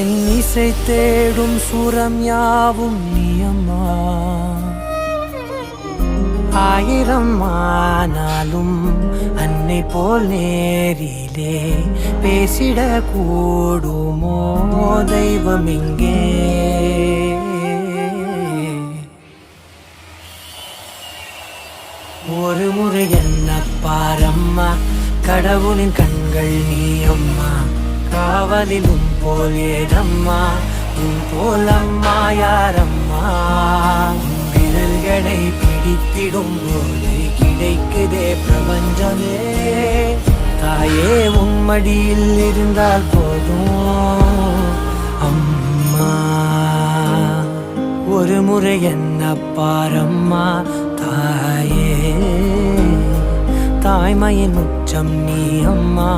என் இசை தேடும் சுரம் யாவும் நீயம்மா. ஆயிரம் ஆனாலும் அன்னை போல் நேரிலே பேசிட கூடுமோ தெய்வம் இங்கே. ஒரு முறை என்ன பாரம்மா, கடவுளின் கண்கள் நீ அம்மா. காவலிலும் போல் ஏதம்மா, உன் போல் அம்மா யாரம்மா. விரல்களை பிடித்திடும் போது கிடைக்குதே பிரபஞ்சமே. தாயே உன் மடியில் இருந்தால் போதும் அம்மா. ஒரு முறை என்ன பாரம்மா தாயே, தாய்மையின் உச்சம் நீ அம்மா.